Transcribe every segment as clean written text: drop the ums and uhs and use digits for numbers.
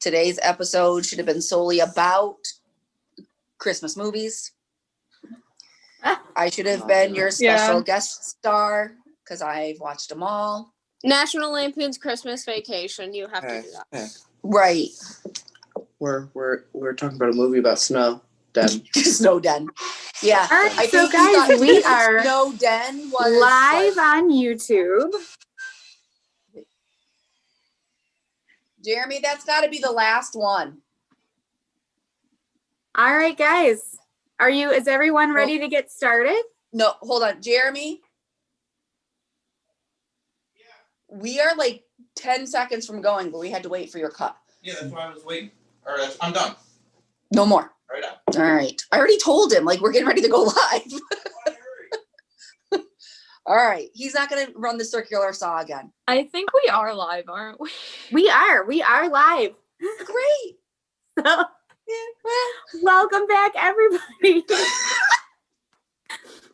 Today's episode should have been solely about Christmas movies. I should have been your special guest star because I've watched them all. National Lampoon's Christmas Vacation. You have to do that. Right. We're talking about a movie about snow. Den. Snow Den. Yeah. All right, so guys, we are Snow Den was live on YouTube. Jeremy, that's got to be the last one. All right, guys. Is everyone ready to get started? No, hold on. Jeremy? Yeah. We are like 10 seconds from going, but we had to wait for your cut. Yeah, that's why I was waiting. All right, I'm done. No more. Right on. All right. I already told him, like, we're getting ready to go live. All right. He's not going to run the circular saw again. I think we are live, aren't we? We are live. Great. So, welcome back, everybody.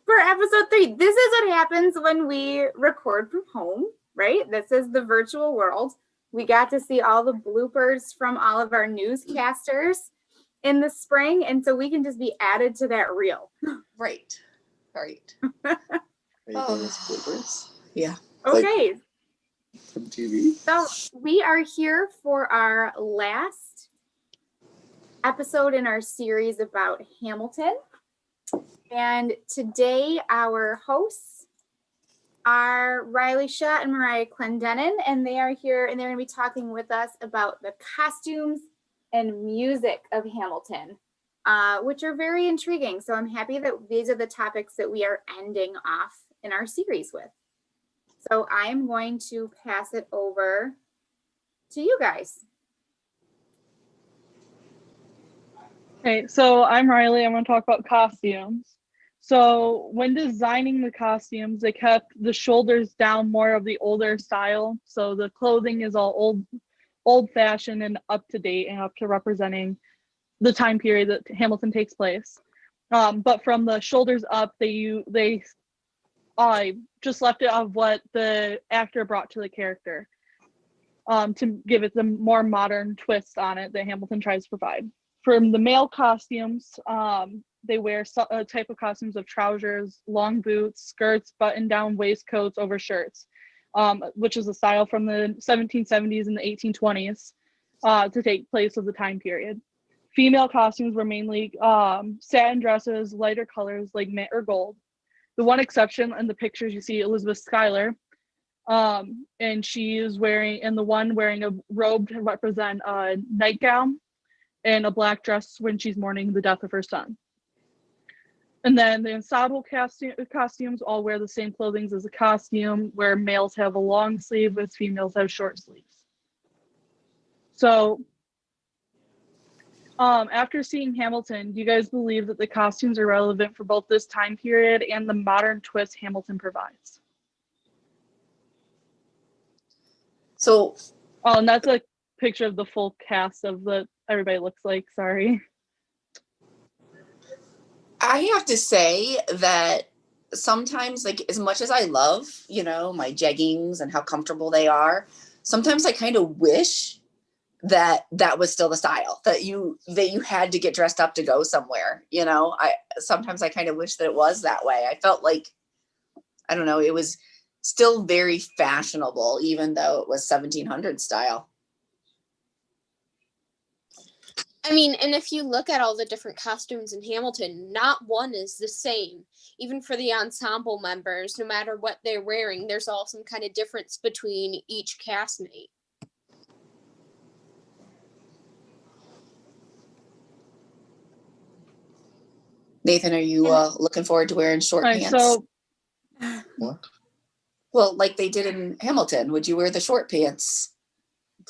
For episode 3. This is what happens when we record from home, right? This is the virtual world. We got to see all the bloopers from all of our newscasters in the spring, and so we can just be added to that reel. Right. Bloopers? Yeah. Okay. From TV. So we are here for our last episode in our series about Hamilton. And today our hosts are Riley Shaw and Mariah Clendenin, and they are here and they're going to be talking with us about the costumes and music of Hamilton, which are very intriguing. So I'm happy that these are the topics that we are ending off in our series with. So I'm going to pass it over to you guys. Okay, so I'm Riley. I'm going to talk about costumes. So when designing the costumes, they kept the shoulders down, more of the older style. So the clothing is all old-fashioned and up to date and up to representing the time period that Hamilton takes place. But from the shoulders up, they just left it of what the actor brought to the character, to give it the more modern twist on it that Hamilton tries to provide. From the male costumes, they wear a type of costumes of trousers, long boots, skirts, button-down waistcoats over shirts, which is a style from the 1770s and the 1820s to take place of the time period. Female costumes were mainly satin dresses, lighter colors like mint or gold. The one exception in the pictures you see Elizabeth Schuyler, and she is wearing a robe to represent a nightgown and a black dress when she's mourning the death of her son. And then the ensemble costumes all wear the same clothing as a costume, where males have a long sleeve, with females have short sleeves. So after seeing Hamilton, do you guys believe that the costumes are relevant for both this time period and the modern twist Hamilton provides? So, and that's a picture of the full cast of everybody looks like, sorry. I have to say that sometimes, like, as much as I love, my jeggings and how comfortable they are, sometimes I kind of wish that was still the style, that you had to get dressed up to go somewhere. Sometimes I kind of wish that it was that way. I felt like, I don't know, it was still very fashionable, even though it was 1700 style. I mean, and if you look at all the different costumes in Hamilton, not one is the same. Even for the ensemble members, no matter what they're wearing, there's all some kind of difference between each castmate. Nathan, are you looking forward to wearing short pants? So, what? Well, like they did in Hamilton, would you wear the short pants?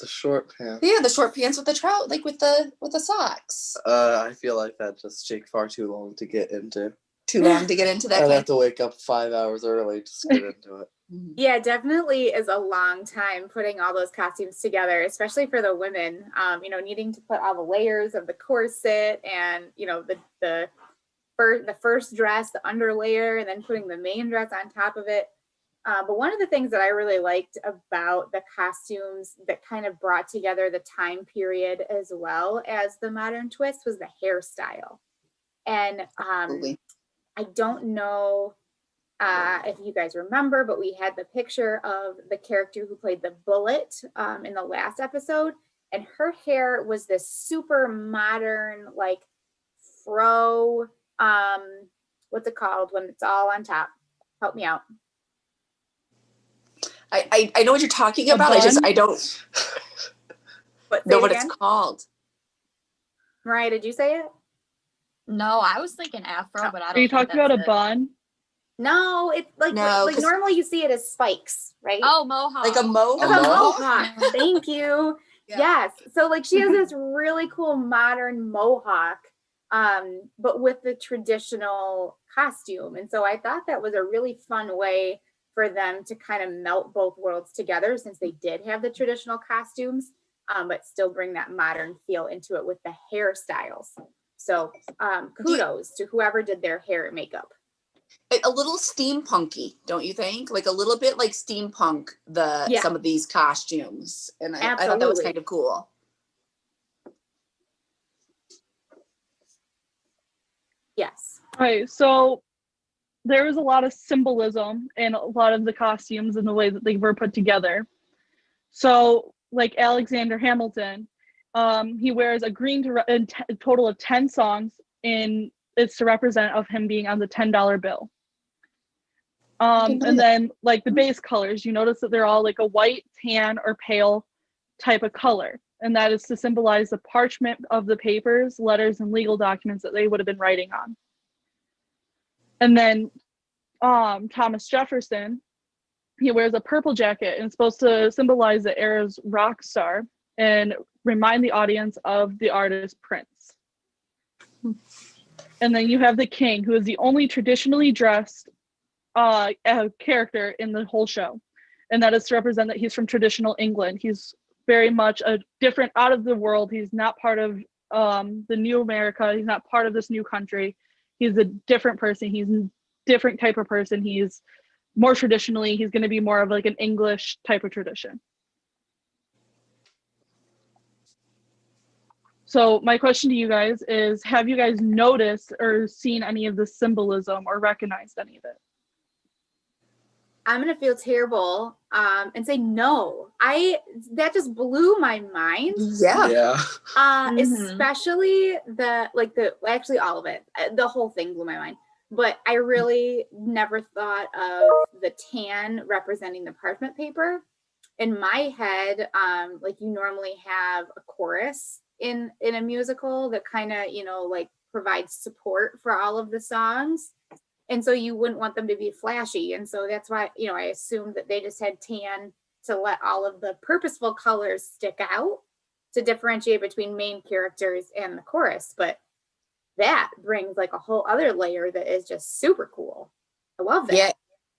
The short pants. Yeah, the short pants with the trout, like with the socks. I feel like that just take far too long to get into. Too long to get into that. I'd have to wake up 5 hours early just to get into it. Yeah, definitely is a long time putting all those costumes together, especially for the women. Needing to put all the layers of the corset and the first dress, the underlayer, and then putting the main dress on top of it. But one of the things that I really liked about the costumes that kind of brought together the time period as well as the modern twist was the hairstyle. And Absolutely. I don't know if you guys remember, but we had the picture of the character who played the Bullet in the last episode. And her hair was this super modern, like fro, what's it called when it's all on top? Help me out. I know what you're talking A about. bun? I don't know what it's Again? called. Mariah, did you say it? No, I was thinking afro, but I don't Are you think talking about a that's it. bun? No, it's like, No, like 'cause- normally you see it as spikes, right? Oh, mohawk. Like a mohawk. It's a mohawk. Thank you. Yeah. Yes. So like she has this really cool modern mohawk, but with the traditional costume. And so I thought that was a really fun way for them to kind of melt both worlds together, since they did have the traditional costumes, but still bring that modern feel into it with the hairstyles. So kudos to whoever did their hair and makeup. A little steampunky, don't you think? Like a little bit like steampunk, Yeah. some of these costumes. And I thought that was Absolutely. kind of cool. Yes. Right. So there was a lot of symbolism in a lot of the costumes and the way that they were put together. So like Alexander Hamilton, he wears a green a total of 10 songs, and it's to represent of him being on the $10 bill. And then like the base colors, you notice that they're all like a white, tan, or pale type of color. And that is to symbolize the parchment of the papers, letters, and legal documents that they would have been writing on. And then Thomas Jefferson, he wears a purple jacket, and it's supposed to symbolize the era's rock star and remind the audience of the artist Prince. And then you have the king, who is the only traditionally dressed character in the whole show. And that is to represent that he's from traditional England. He's very much a different, out of the world. He's not part of the new America. He's not part of this new country. He's a different person. He's a different type of person. He's more traditionally, he's going to be more of like an English type of tradition. So my question to you guys is, have you guys noticed or seen any of the symbolism or recognized any of it? I'm gonna feel terrible and say no. That just blew my mind. Yeah. Yeah. Especially actually all of it. The whole thing blew my mind. But I really never thought of the tan representing the parchment paper. In my head, like you normally have a chorus in a musical that kind of, like provides support for all of the songs. And so you wouldn't want them to be flashy. And so that's why, I assumed that they just had tan to let all of the purposeful colors stick out to differentiate between main characters and the chorus. But that brings like a whole other layer that is just super cool. I love that. Yeah.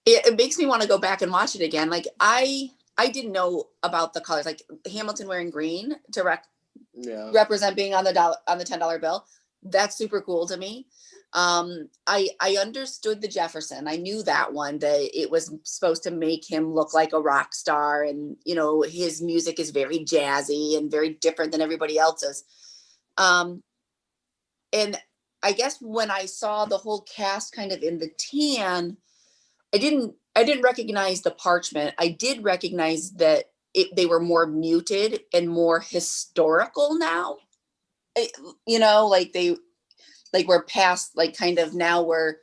It makes me want to go back and watch it again. Like I didn't know about the colors, like Hamilton wearing green to represent being on the $10 bill. That's super cool to me. I understood the Jefferson. I knew that one, that it was supposed to make him look like a rock star, and his music is very jazzy and very different than everybody else's. And I guess when I saw the whole cast kind of in the tan, I didn't recognize the parchment. I did recognize that they were more muted and more historical now. Like we're past, like kind of now we're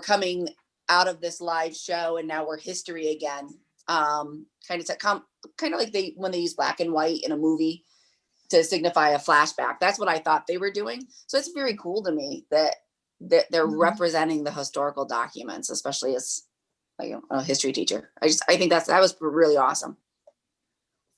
coming out of this live show, and now we're history again. Kind of like when they use black and white in a movie to signify a flashback. That's what I thought they were doing. So it's very cool to me that they're representing the historical documents, especially as like a history teacher. I think that was really awesome.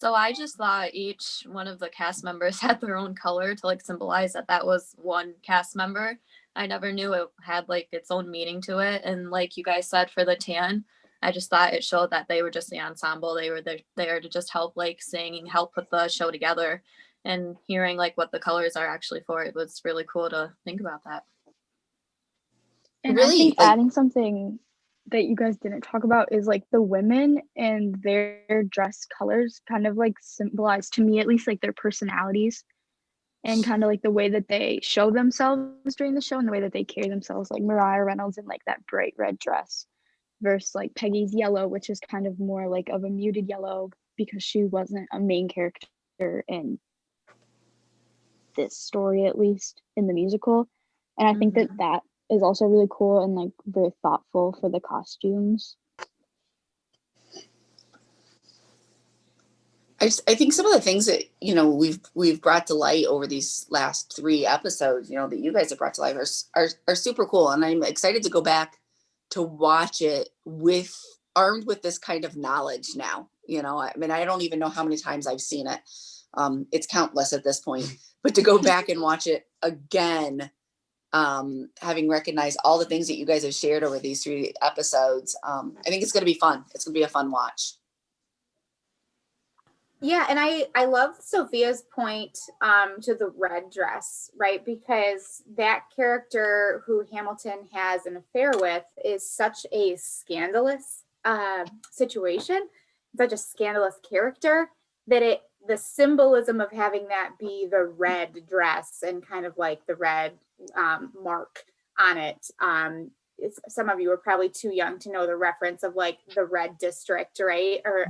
So I just thought each one of the cast members had their own color to like symbolize that was one cast member. I never knew it had like its own meaning to it. And like you guys said, for the tan, I just thought it showed that they were just the ensemble. They were there to just help like sing and help put the show together. And hearing like what the colors are actually for, it was really cool to think about that. And Really, I think like, adding something that you guys didn't talk about is like the women and their dress colors kind of like symbolize, to me at least, like their personalities and kind of like the way that they show themselves during the show and the way that they carry themselves, like Mariah Reynolds in like that bright red dress versus like Peggy's yellow, which is kind of more like of a muted yellow because she wasn't a main character in this story, at least in the musical. And I think that that is also really cool and like very thoughtful for the costumes. I think some of the things that, you know, we've brought to light over these last 3 episodes, you know, that you guys have brought to life are super cool. And I'm excited to go back to watch it armed with this kind of knowledge now. You know, I mean, I don't even know how many times I've seen it. It's countless at this point, but to go back and watch it again, having recognized all the things that you guys have shared over these 3 episodes, I think it's going to be fun. It's going to be a fun watch. Yeah, and I love Sophia's point to the red dress, right? Because that character who Hamilton has an affair with is such a scandalous situation, such a scandalous character, that the symbolism of having that be the red dress and kind of like the red mark on it. Some of you are probably too young to know the reference of like the red district, right? Or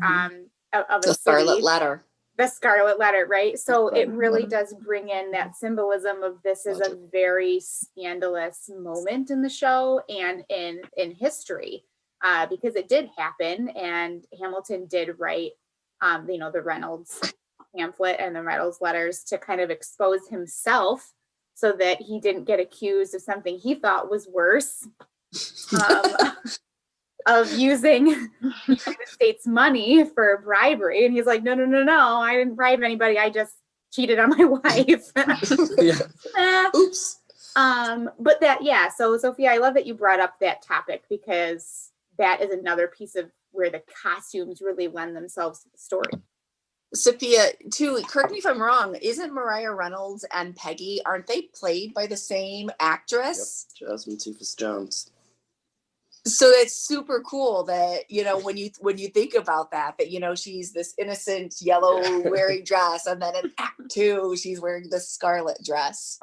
of a The Scarlet city. Letter. The Scarlet Letter, right? So it really does bring in that symbolism of this is a very scandalous moment in the show and in history, because it did happen, and Hamilton did write, you know, the Reynolds pamphlet and the Reynolds letters to kind of expose himself so that he didn't get accused of something he thought was worse. Of using the United States money for bribery. And he's like, no, I didn't bribe anybody. I just cheated on my wife. Oops. But that, yeah. So Sophia, I love that you brought up that topic because that is another piece of where the costumes really lend themselves to the story. Sophia, too, correct me if I'm wrong, isn't Mariah Reynolds and Peggy, aren't they played by the same actress? Yep, Jasmine Cephas Jones. So that's super cool that, you know, when you think about that, you know, she's this innocent yellow wearing dress, and then in Act 2 she's wearing the scarlet dress.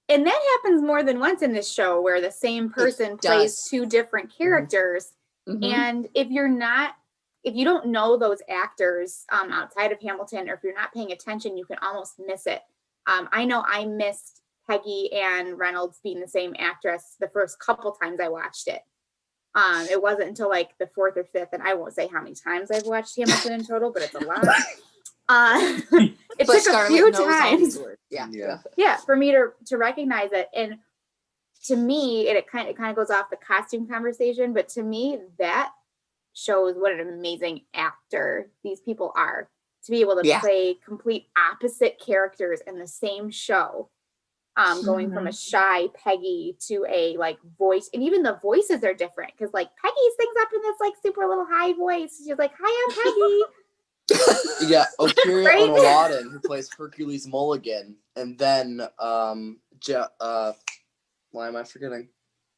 And that happens more than once in this show where the same person plays 2 different characters. And if you don't know those actors outside of Hamilton, or if you're not paying attention, you can almost miss it. I know I missed Peggy and Reynolds being the same actress the first couple times I watched it. It wasn't until like the 4th or 5th, and I won't say how many times I've watched Hamilton in total, but it's a lot. It took a few times. Yeah, for me to recognize it. And to me, it kind of goes off the costume conversation, but to me, that shows what an amazing actor these people are, to be able to play complete opposite characters in the same show. Going from a shy Peggy to a like voice, and even the voices are different because like Peggy sings up in this like super little high voice. She's like, "Hi, I'm Peggy." Yeah, Akira Onawadin, who plays Hercules Mulligan, and then why am I forgetting?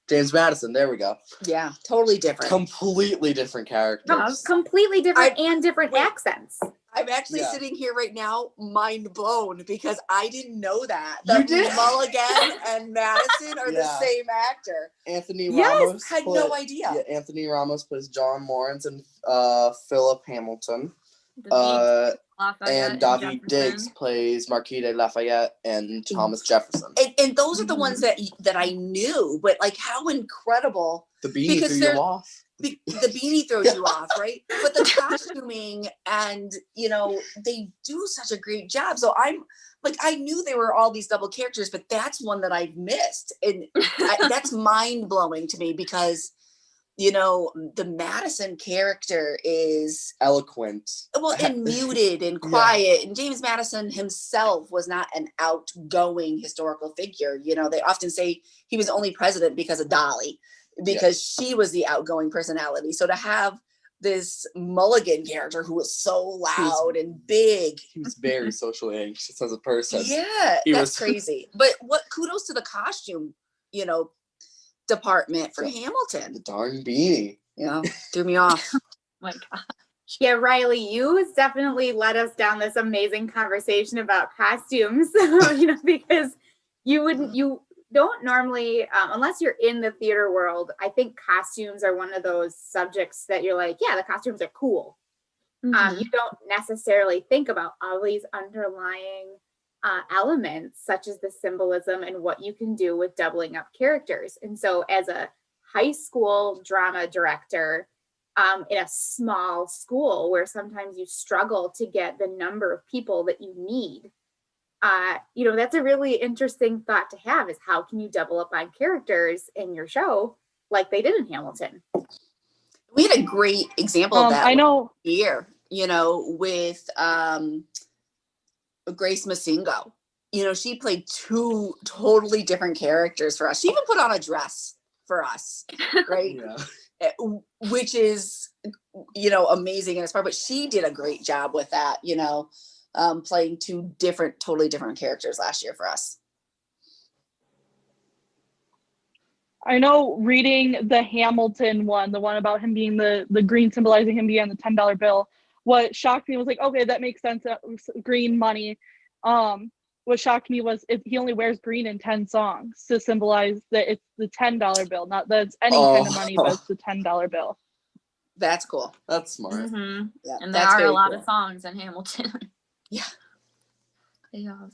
James Madison. There we go. Yeah, totally different. Completely different characters. Completely different and different accents. I'm actually sitting here right now, mind blown, because I didn't know that. You did? Mulligan and Madison are the same actor. Anthony Ramos. I had no idea. Yeah, Anthony Ramos plays John Lawrence and Philip Hamilton. And David Diggs plays Marquis de Lafayette and Thomas Jefferson. And those are the ones that I knew, but like how incredible. The beanie threw you off. The beanie throws you off, right? But the costuming and, you know, they do such a great job. So I'm like, I knew there were all these double characters, but that's one that I've missed. And that's mind blowing to me because, you know, the Madison character is eloquent. Well, and muted and quiet. And James Madison himself was not an outgoing historical figure. You know, they often say he was only president because of Dolly, because she was the outgoing personality. So to have this Mulligan character who was so loud and big. He was very socially anxious as a person. Yeah, that's crazy. But kudos to the costume, you know, department for The Hamilton. darn beanie. Yeah, threw me off. My God. Yeah, Riley, you definitely led us down this amazing conversation about costumes, because you don't normally, unless you're in the theater world, I think costumes are one of those subjects that you're like, yeah, the costumes are cool. Mhm. You don't necessarily think about all these underlying elements, such as the symbolism and what you can do with doubling up characters. And so as a high school drama director, in a small school where sometimes you struggle to get the number of people that you need, that's a really interesting thought to have, is how can you double up on characters in your show like they did in Hamilton? We had a great example of that I know. year, with Grace Masingo. She played two totally different characters for us. She even put on a dress for us, right? Yeah. Which is, amazing in its part, but she did a great job with that, playing two totally different characters last year for us. I know reading the Hamilton one, the one about him being the green symbolizing him being on the $10 bill, what shocked me was like, okay, that makes sense. That was green money. What shocked me was he only wears green in 10 songs to symbolize that it's the $10 bill, not that it's any kind of money, but it's the $10 bill. That's cool. That's smart. Mm-hmm. Yeah, And there that's are a very lot cool. of songs in Hamilton. Yeah. Yeah.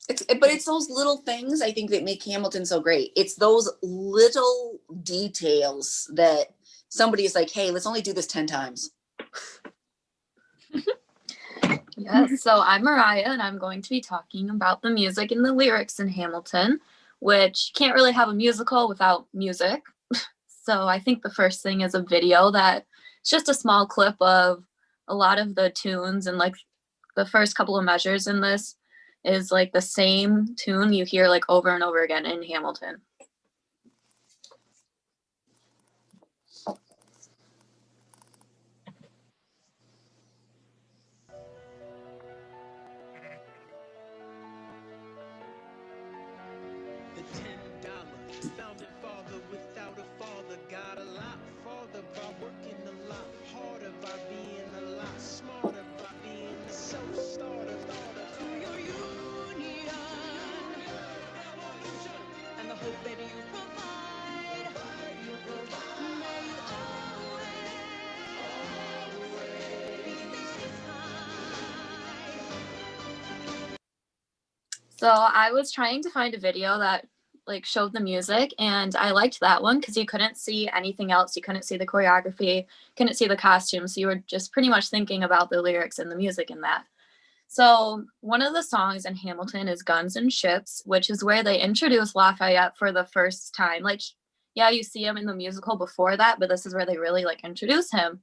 But it's those little things, I think, that make Hamilton so great. It's those little details that somebody is like, hey, let's only do this 10 times. Yes, so I'm Mariah, and I'm going to be talking about the music and the lyrics in Hamilton, which can't really have a musical without music. So I think the first thing is a video that it's just a small clip of a lot of the tunes, and like the first couple of measures in this is like the same tune you hear like over and over again in Hamilton. The $10 founding father without a father got a lot farther by working a lot harder, by being a lot smarter, by being a self-starter. To your union, evolution, and the hope that you provide. May you always be this high. So I was trying to find a video that like showed the music, and I liked that one because you couldn't see anything else. You couldn't see the choreography, couldn't see the costumes. So you were just pretty much thinking about the lyrics and the music in that. So one of the songs in Hamilton is Guns and Ships, which is where they introduce Lafayette for the first time. Like, yeah, you see him in the musical before that, but this is where they really like introduce him.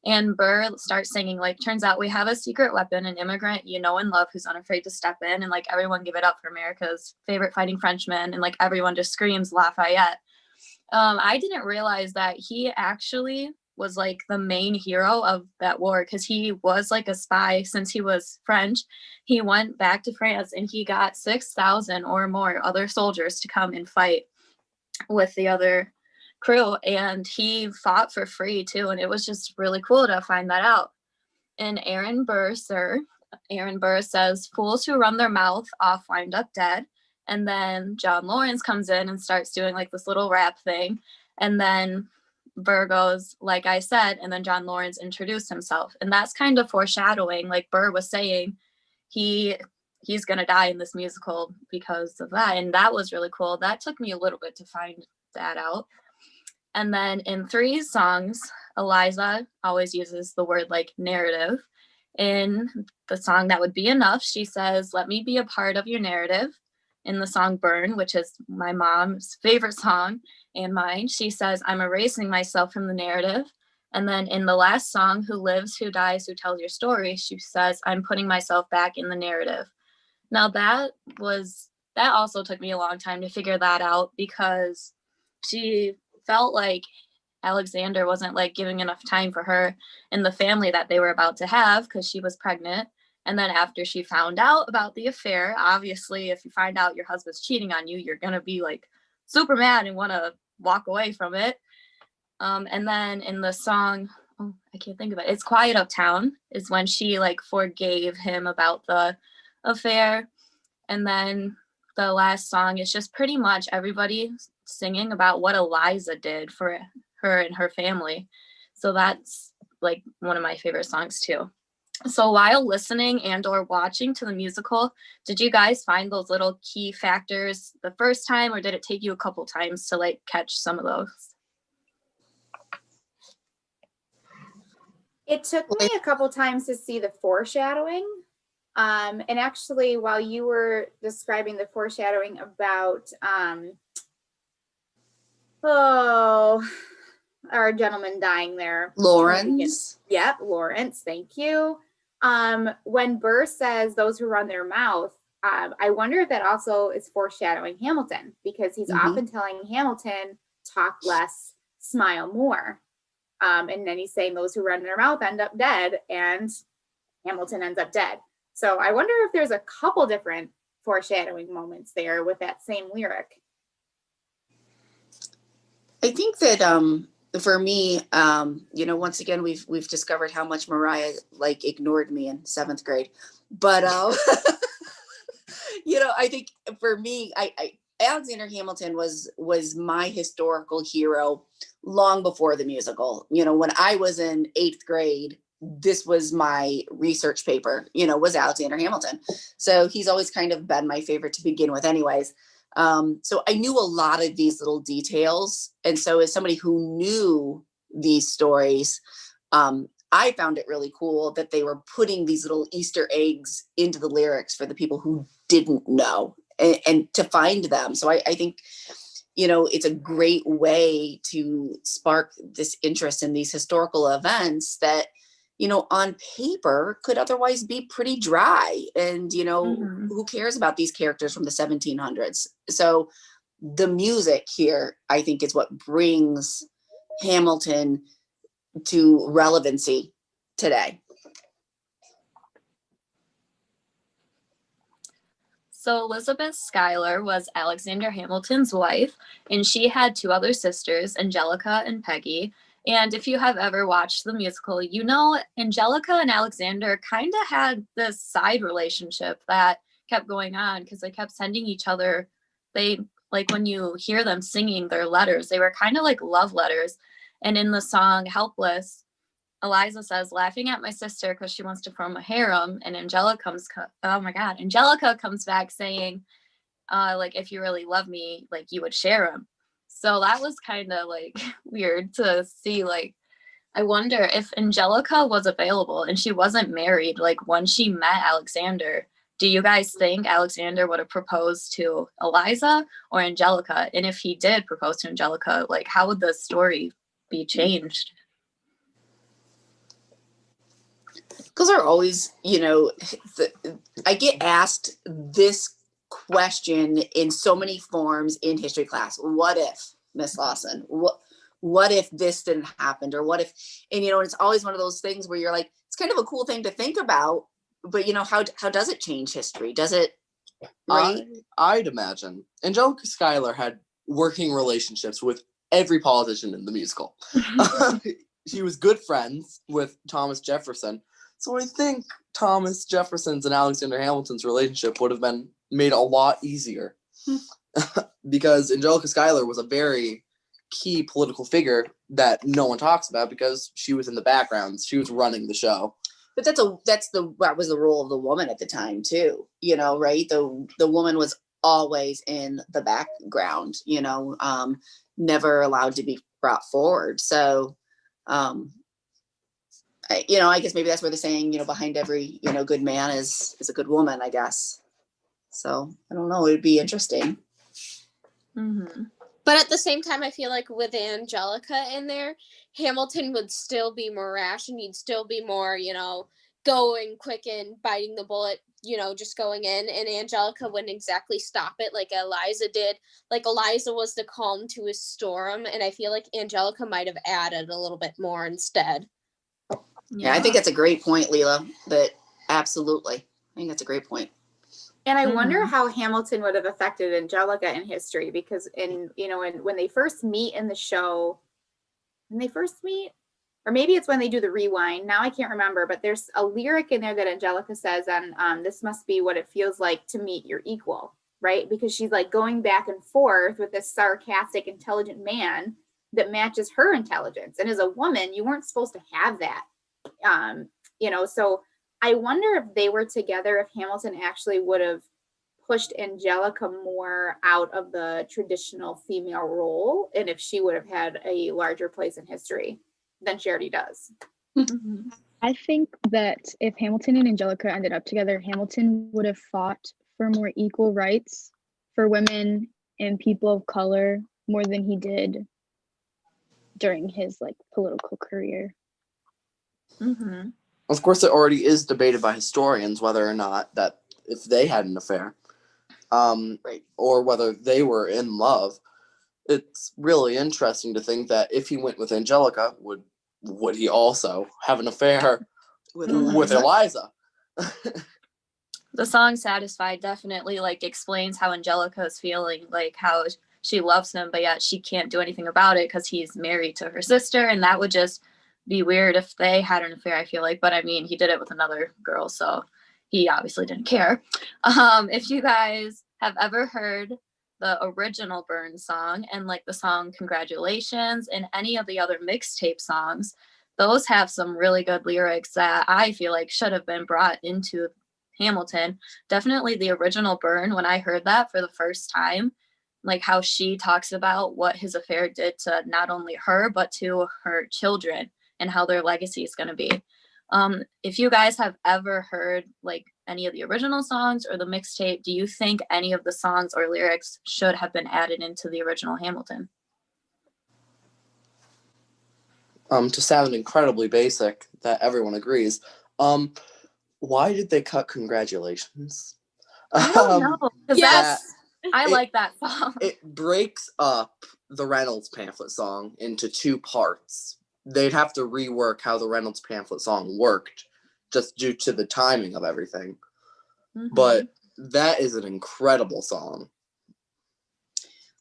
And Burr starts singing, like, turns out we have a secret weapon, an immigrant you know and love who's unafraid to step in. And like everyone give it up for America's favorite fighting Frenchman. And like everyone just screams Lafayette. I didn't realize that he actually was like the main hero of that war, because he was like a spy since he was French. He went back to France and he got 6,000 or more other soldiers to come and fight with the other crew, and he fought for free too, and it was just really cool to find that out. And Aaron Burr says, fools who run their mouth off wind up dead. And then John Lawrence comes in and starts doing like this little rap thing, and then Burr goes, like I said, and then John Lawrence introduced himself, and that's kind of foreshadowing, like Burr was saying he's gonna die in this musical because of that. And that was really cool. That took me a little bit to find that out. And then in 3 songs, Eliza always uses the word like narrative. In the song That Would Be Enough, she says, let me be a part of your narrative. In the song Burn, which is my mom's favorite song and mine, she says, I'm erasing myself from the narrative. And then in the last song, Who Lives, Who Dies, Who Tells Your Story, she says, I'm putting myself back in the narrative. Now that also took me a long time to figure that out, because she felt like Alexander wasn't like giving enough time for her and the family that they were about to have, because she was pregnant. And then after she found out about the affair, obviously if you find out your husband's cheating on you, you're gonna be like super mad and want to walk away from it. And then in the song, oh, I can't think of it. It's Quiet Uptown is when she like forgave him about the affair. And then the last song is just pretty much everybody singing about what Eliza did for her and her family. So that's like one of my favorite songs too. So while listening and or watching to the musical, did you guys find those little key factors the first time, or did it take you a couple times to like catch some of those? It took me a couple times to see the foreshadowing. And actually, while you were describing the foreshadowing about, our gentleman dying there. Lawrence. Yep, Lawrence, thank you. When Burr says those who run their mouth, I wonder if that also is foreshadowing Hamilton, because he's often telling Hamilton, talk less, smile more. And then he's saying those who run their mouth end up dead, and Hamilton ends up dead. So I wonder if there's a couple different foreshadowing moments there with that same lyric. I think that for me, once again, we've discovered how much Mariah like ignored me in 7th grade, but I think for me, I Alexander Hamilton was my historical hero long before the musical. When I was in 8th grade, this was my research paper, was Alexander Hamilton. So he's always kind of been my favorite to begin with anyways. So I knew a lot of these little details. And so as somebody who knew these stories, I found it really cool that they were putting these little Easter eggs into the lyrics for the people who didn't know and to find them. So I think, it's a great way to spark this interest in these historical events that, on paper could otherwise be pretty dry. And, who cares about these characters from the 1700s? So the music here, I think, is what brings Hamilton to relevancy today. So Elizabeth Schuyler was Alexander Hamilton's wife, and she had 2 other sisters, Angelica and Peggy. And if you have ever watched the musical, Angelica and Alexander kind of had this side relationship that kept going on because they kept sending each other, when you hear them singing their letters, they were kind of like love letters. And in the song Helpless, Eliza says, laughing at my sister because she wants to form a harem. And Angelica comes back saying, if you really love me, you would share him. So that was kind of weird to see. I wonder if Angelica was available and she wasn't married, when she met Alexander, do you guys think Alexander would have proposed to Eliza or Angelica? And if he did propose to Angelica, how would the story be changed? Because are always, I get asked this question in so many forms in history class. What if, Miss Lawson? What if this didn't happen? Or what if, and it's always one of those things where you're like, it's kind of a cool thing to think about, but how does it change history? Does it? Right? I'd imagine Angelica Schuyler had working relationships with every politician in the musical. She was good friends with Thomas Jefferson. So I think Thomas Jefferson's and Alexander Hamilton's relationship would have been made a lot easier because Angelica Schuyler was a very key political figure that no one talks about because she was in the background. She was running the show. But that was the role of the woman at the time too, right? The woman was always in the background, never allowed to be brought forward. So, I guess maybe that's where the saying, behind every, good man is a good woman, I guess. So I don't know. It would be interesting. Mm-hmm. But at the same time, I feel like with Angelica in there, Hamilton would still be more rash and he'd still be more, going quick and biting the bullet, just going in. And Angelica wouldn't exactly stop it like Eliza did. Eliza was the calm to his storm. And I feel like Angelica might have added a little bit more instead. Yeah, I think that's a great point, Leela. But absolutely. I think that's a great point. And I wonder Mhm. how Hamilton would have affected Angelica in history, because when they first meet in the show, or maybe it's when they do the rewind. Now I can't remember, but there's a lyric in there that Angelica says, and this must be what it feels like to meet your equal, right? Because she's like going back and forth with this sarcastic, intelligent man that matches her intelligence. And as a woman, you weren't supposed to have that. So I wonder if they were together, if Hamilton actually would have pushed Angelica more out of the traditional female role, and if she would have had a larger place in history than she already does. Mhm. I think that if Hamilton and Angelica ended up together, Hamilton would have fought for more equal rights for women and people of color more than he did during his like political career. Mhm. Of course, it already is debated by historians whether or not that if they had an affair, or whether they were in love. It's really interesting to think that if he went with Angelica, would he also have an affair With with Eliza. Eliza? The song Satisfied definitely like explains how Angelica is feeling, like how she loves him, but yet she can't do anything about it because he's married to her sister, and that would just be weird if they had an affair, I feel like. But I mean, he did it with another girl, so he obviously didn't care. If you guys have ever heard the original Burn song and like the song Congratulations and any of the other mixtape songs, those have some really good lyrics that I feel like should have been brought into Hamilton. Definitely the original Burn, when I heard that for the first time, like how she talks about what his affair did to not only her, but to her children and how their legacy is going to be. If you guys have ever heard like any of the original songs or the mixtape, do you think any of the songs or lyrics should have been added into the original Hamilton? To sound incredibly basic, that everyone agrees. Why did they cut Congratulations? I don't know, because Yes. I it- like that song. It breaks up the Reynolds pamphlet song into two parts. They'd have to rework how the Reynolds pamphlet song worked just due to the timing of everything. Mhm. But that is an incredible song.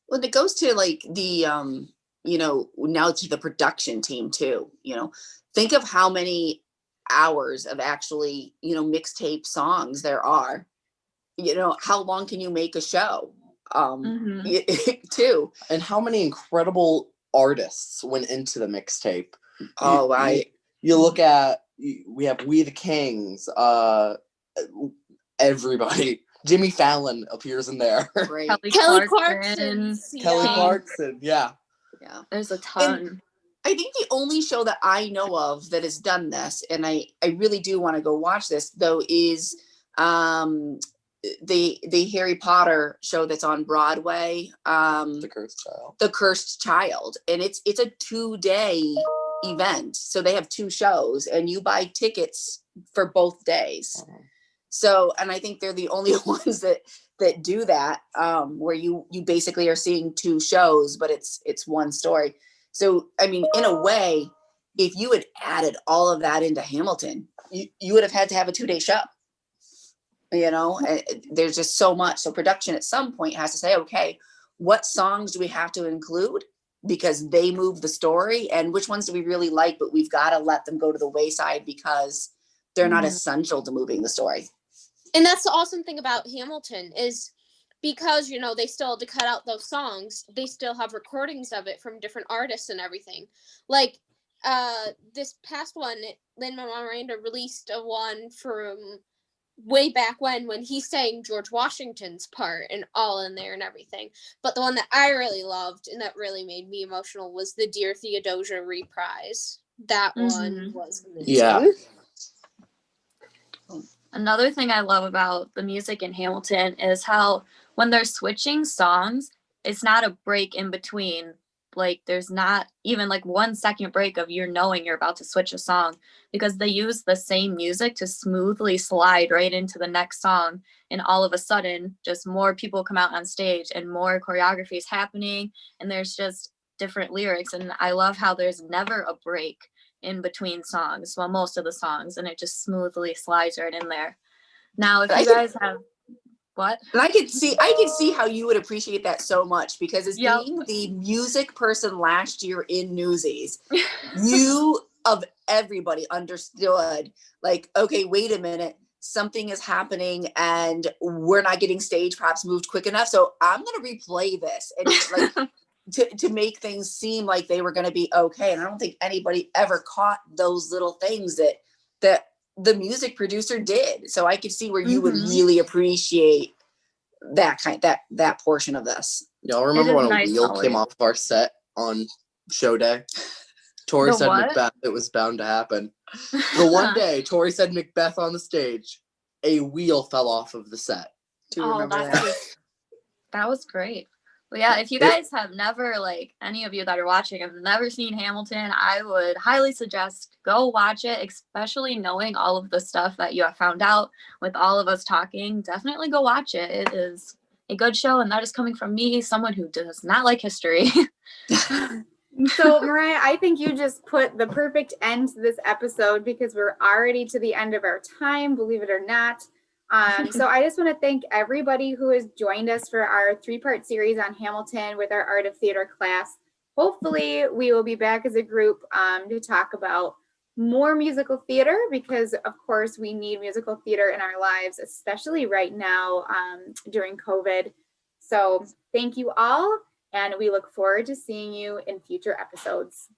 Well, it goes to like the now to the production team too. Think of how many hours of actually mixtape songs there are. How long can you make a show? Too. And how many incredible artists went into the mixtape. Oh, right. You look at, we have We the Kings, everybody. Jimmy Fallon appears in there. Great. Kelly Clarkson. Kelly Yeah. Clarkson, yeah. Yeah. There's a ton. And I think the only show that I know of that has done this, and I really do want to go watch this though, is the Harry Potter show that's on Broadway. The Cursed Child. The Cursed Child, and it's a 2-day event, so they have 2 shows, and you buy tickets for both days. Uh-huh. So, and I think they're the only ones that do that, where you basically are seeing 2 shows, but it's one story. So, I mean, in a way, if you had added all of that into Hamilton, you would have had to have a 2-day show. There's just so much. So production at some point has to say, okay, what songs do we have to include because they move the story, and which ones do we really like, but we've got to let them go to the wayside because they're not essential to moving the story. And that's the awesome thing about Hamilton is because, they still had to cut out those songs, they still have recordings of it from different artists and everything. Like this past one, Lin-Manuel Miranda released a one from way back when he sang George Washington's part and all in there and everything. But the one that I really loved and that really made me emotional was the Dear Theodosia reprise. That one was amazing. Yeah. Another thing I love about the music in Hamilton is how when they're switching songs, it's not a break in between. Like there's not even like 1 second break of you knowing you're about to switch a song, because they use the same music to smoothly slide right into the next song. And all of a sudden, just more people come out on stage and more choreography is happening. And there's just different lyrics. And I love how there's never a break in between songs. Well, most of the songs, and it just smoothly slides right in there. Now, if you guys have, What? And I could see how you would appreciate that so much, because as Yep. being the music person last year in Newsies, you of everybody understood, like, okay, wait a minute, something is happening and we're not getting stage props moved quick enough. So I'm gonna replay this and like to make things seem like they were gonna be okay. And I don't think anybody ever caught those little things that the music producer did. So I could see where you would really appreciate that portion of this. Y'all remember is when a nice wheel how came it- off of our set on show day? Tori The said what? Macbeth, it was bound to happen. The one day Tori said Macbeth on the stage, a wheel fell off of the set. Do you Oh, remember that that? that was great. Well, yeah, if you guys have never, like, any of you that are watching have never seen Hamilton, I would highly suggest go watch it, especially knowing all of the stuff that you have found out with all of us talking. Definitely go watch it. It is a good show, and that is coming from me, someone who does not like history. So, Mariah, I think you just put the perfect end to this episode because we're already to the end of our time, believe it or not. So I just want to thank everybody who has joined us for our 3-part series on Hamilton with our Art of Theater class. Hopefully we will be back as a group to talk about more musical theater, because of course we need musical theater in our lives, especially right now during COVID. So thank you all, and we look forward to seeing you in future episodes.